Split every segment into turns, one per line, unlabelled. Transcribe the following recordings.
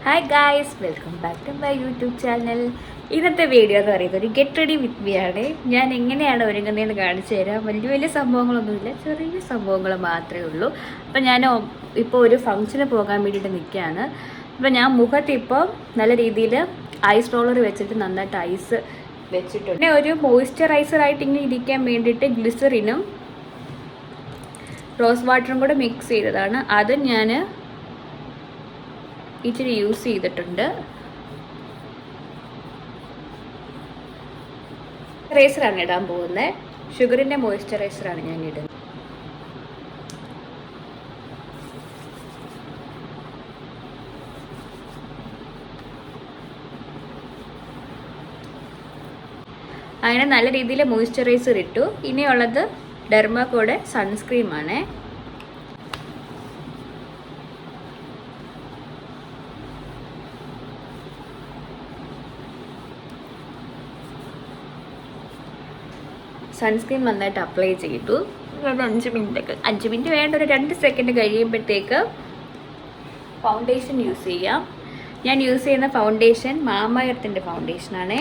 Hi guys, welcome back to my YouTube channel. ഇന്നത്തെ video എന്ന് പറയുന്നത് ഒരു ഗെറ്റ് റെഡി വിത്ത് മീ ആണ്. ഞാൻ എങ്ങനെയാണ് ഒരുങ്ങുന്നതെന്ന് കാണിച്ചു തരാം. വലിയ വലിയ സംഭവങ്ങളൊന്നുമില്ല, ചെറിയ സംഭവങ്ങൾ മാത്രമേ ഉള്ളൂ. അപ്പം ഞാൻ ഇപ്പോൾ ഒരു ഫംഗ്ഷന് പോകാൻ വേണ്ടിയിട്ട് നിൽക്കുകയാണ്. അപ്പം ഞാൻ മുഖത്ത് ഇപ്പോൾ നല്ല രീതിയിൽ ഐസ് റോളർ വെച്ചിട്ട് നന്നായിട്ട് ഐസ് വെച്ചിട്ടുണ്ട്. പിന്നെ ഒരു മോയ്സ്ചറൈസറായിട്ട് ഇങ്ങനെ ഇരിക്കാൻ വേണ്ടിയിട്ട് ഗ്ലിസറിനും റോസ് വാട്ടറും കൂടെ മിക്സ് ചെയ്തതാണ്. അത് ഞാൻ ഇച്ചിരി യൂസ് ചെയ്തിട്ടുണ്ട്. മോയ്സ്ചറൈസറാണ് ഇടാൻ പോകുന്നത്. ഷുഗറിൻ്റെ മോയ്സ്ചറൈസറാണ് ഞാൻ ഇടുന്നത്. അങ്ങനെ നല്ല രീതിയിൽ മോയ്സ്ചറൈസർ ഇട്ടു. ഇനിയുള്ളത് ഡെർമാക്കോയുടെ സൺസ്ക്രീമാണ്. സൺസ്ക്രീൻ നന്നായിട്ട് അപ്ലൈ ചെയ്തു. ഒരു 5 മിനിറ്റ് വേണ്ട, ഒരു 2 സെക്കൻഡ് കഴിയുമ്പോഴത്തേക്ക് ഫൗണ്ടേഷൻ യൂസ് ചെയ്യാം. ഞാൻ യൂസ് ചെയ്യുന്ന ഫൗണ്ടേഷൻ മാമ എർത്തിൻ്റെ ഫൗണ്ടേഷനാണ്.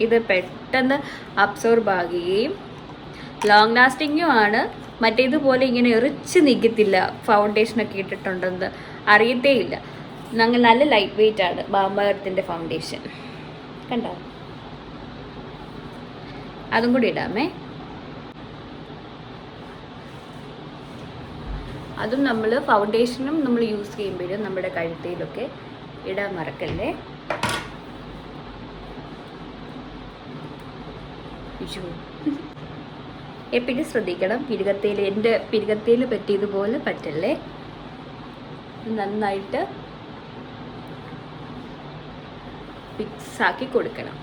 ഇത് പെട്ടെന്ന് അബ്സോർബ് ആകുകയും ലോങ് ലാസ്റ്റിങ്ങും ആണ്. മറ്റേതുപോലെ ഇങ്ങനെ എറിച്ച് നിൽക്കത്തില്ല. ഫൗണ്ടേഷനൊക്കെ ഇട്ടിട്ടുണ്ടെന്ന് അറിയത്തേ ഇല്ല. നല്ല ലൈറ്റ് വെയിറ്റ് ആണ് മാമ എർത്തിൻ്റെ ഫൗണ്ടേഷൻ. കണ്ടോ? അതും കൂടി ഇടാമേ. അതും നമ്മൾ ഫൗണ്ടേഷനും നമ്മൾ യൂസ് ചെയ്യുമ്പോഴും നമ്മുടെ കഴുത്തിലൊക്കെ ഇടാൻ മറക്കല്ലേ. എപ്പോഴും ശ്രദ്ധിക്കണം, എൻ്റെ പിരികത്തേൽ പറ്റിയതുപോലെ പറ്റല്ലേ. നന്നായിട്ട് ഫിക്സാക്കി കൊടുക്കണം.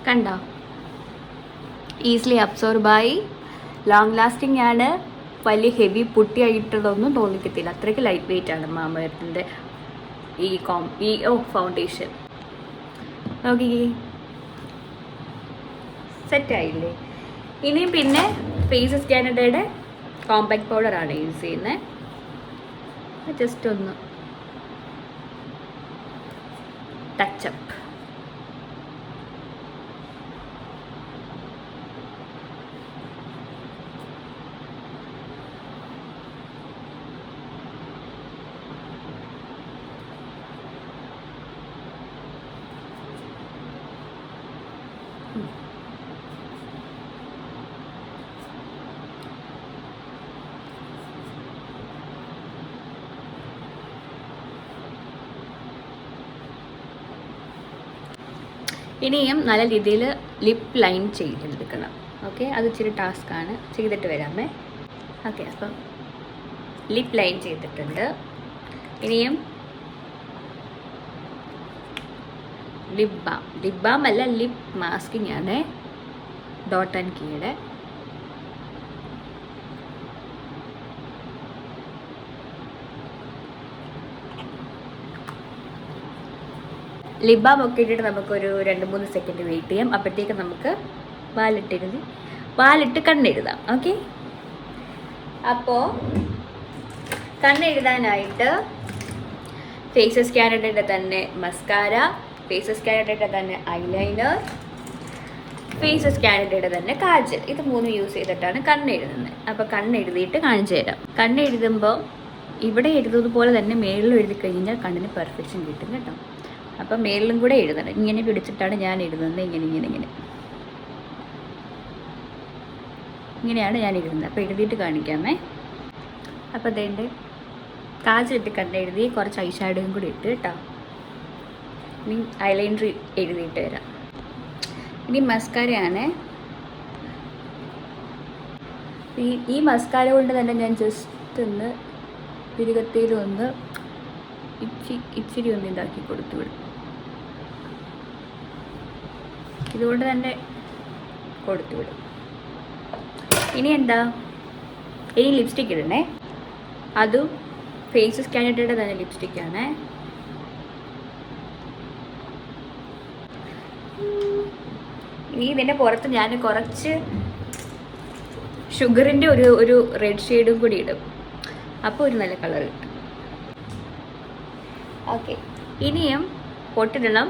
കണ്ടോ? ഈസിലി അബ്സോർബായി, ലോങ് ലാസ്റ്റിംഗ് ആണ്. വലിയ ഹെവി പൊട്ടിയായിട്ടതൊന്നും തോന്നിക്കത്തില്ല. അത്രയ്ക്ക് ലൈറ്റ് വെയിറ്റ് ആണ് മാമ എർത്തിൻ്റെ ഈ ഫൗണ്ടേഷൻ. നോക്കിക്കേ, സെറ്റായില്ലേ? ഇനിയും പിന്നെ ഫേസസ് കാനഡയുടെ കോമ്പാക്ട് പൗഡറാണ് യൂസ് ചെയ്യുന്നത്. ജസ്റ്റ് ഒന്ന് ടച്ചപ്പ്. ഇനിയും നല്ല രീതിയിൽ ലിപ്പ് ലൈൻ ചെയ്തെടുക്കണം. ഓക്കെ, അത് ഇച്ചിരി ടാസ്ക്കാണ്. ചെയ്തിട്ട് വരാമേ. ഓക്കെ, അപ്പം ലിപ്പ് ലൈൻ ചെയ്തിട്ടുണ്ട്. ഇനിയും ലിപ് ബാം അല്ല, ലിപ്പ് മാസ്കിങ് ആണ് ഡോട്ട് ആൻഡ് കീയുടെ. ലിപ് ബാം ഒക്കെ ഇട്ടിട്ട് നമുക്കൊരു 2-3 സെക്കൻഡ് വെയിറ്റ് ചെയ്യാം. അപ്പോഴത്തേക്ക് നമുക്ക് വാലിട്ട് കണ്ണെഴുതാം. ഓക്കെ, അപ്പോൾ കണ്ണെഴുതാനായിട്ട് ഫേസസ് കാനഡയുടെ തന്നെ മസ്കാര, ഫേസസ് കാനഡയുടെ തന്നെ ഐലൈനർ, ഫേസസ് കാനഡയുടെ തന്നെ കാജൽ, ഇത് 3 യൂസ് ചെയ്തിട്ടാണ് കണ്ണെഴുതുന്നത്. അപ്പോൾ കണ്ണെഴുതിയിട്ട് കാണിച്ചു തരാം. കണ്ണെഴുതുമ്പോൾ ഇവിടെ എഴുതുന്നത് പോലെ തന്നെ മേളിലും എഴുതി കഴിഞ്ഞാൽ കണ്ണിന് പെർഫെക്ഷൻ കിട്ടും കേട്ടോ. അപ്പം മേളിലും കൂടെ എഴുതണം. ഇങ്ങനെ പിടിച്ചിട്ടാണ് ഞാൻ എഴുതുന്നത്. ഇങ്ങനെയാണ് ഞാൻ എഴുതുന്നത്. അപ്പോൾ എഴുതിയിട്ട് കാണിക്കാമേ. അപ്പോൾ അതേൻ്റെ കാജലിട്ട് കണ്ണെഴുതി, കുറച്ച് ഐഷാഡോയും കൂടി ഇട്ട് കേട്ടോ. ഇനി ഐലൈനർ എഴുതിയിട്ട് വരാം. ഇനി മസ്കാരയാണ്. ഈ മസ്കാര കൊണ്ട് തന്നെ ഞാൻ ജസ്റ്റ് ഒന്ന് പിരികത്തിലൊന്ന് ഇച്ചിരി ഒന്ന് ഇതാക്കി കൊടുത്തു വിടും. ഇതുകൊണ്ട് തന്നെ കൊടുത്തുവിടും. ഇനി എന്താ, ഇനി ലിപ്സ്റ്റിക് ഇടണേ. അതും ഫേസ് സ്കാനിറ്റയുടെ തന്നെ ലിപ്സ്റ്റിക്കാണ്. ഇനി ഇതിൻ്റെ പുറത്ത് ഞാൻ കുറച്ച് ഷുഗറിൻ്റെ ഒരു റെഡ് ഷെയ്ഡും കൂടി ഇടും. അപ്പോൾ ഒരു നല്ല കളർ കിട്ടും. ഓക്കെ, ഇനിയും പൊട്ടിടണം.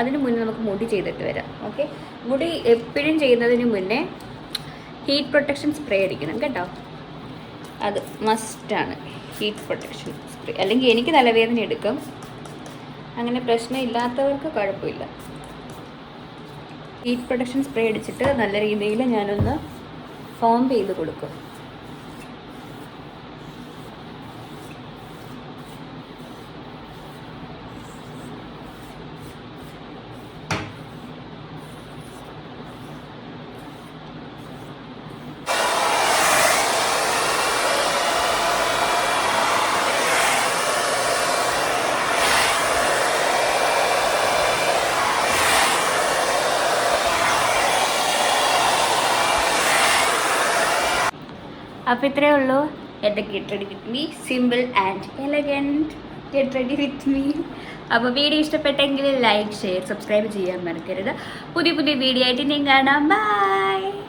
അതിന് മുന്നേ നമുക്ക് മുടി ചെയ്തിട്ട് വരാം. ഓക്കെ, മുടി എപ്പോഴും ചെയ്യുന്നതിന് മുന്നേ ഹീറ്റ് പ്രൊട്ടക്ഷൻ സ്പ്രേ അടിക്കണം കേട്ടോ. അത് മസ്റ്റാണ്, ഹീറ്റ് പ്രൊട്ടക്ഷൻ സ്പ്രേ. അല്ലെങ്കിൽ എനിക്ക് തലവേദന എടുക്കും. അങ്ങനെ പ്രശ്നം ഇല്ലാത്തവർക്ക് കുഴപ്പമില്ല. ഹീറ്റ് പ്രൊട്ടക്ഷൻ സ്പ്രേ അടിച്ചിട്ട് നല്ല രീതിയിൽ ഞാനൊന്ന് ഫോം ചെയ്ത് കൊടുക്കും. അപ്പോൾ ഇത്രയേ ഉള്ളൂ എൻ്റെ get ready with me. Simple and elegant get ready with me. അപ്പോൾ വീഡിയോ ഇഷ്ടപ്പെട്ടെങ്കിൽ ലൈക്ക്, ഷെയർ, സബ്സ്ക്രൈബ് ചെയ്യാൻ മറക്കരുത്. പുതിയ വീഡിയോ ആയിട്ട് ഇനിയും കാണാം. ബൈ.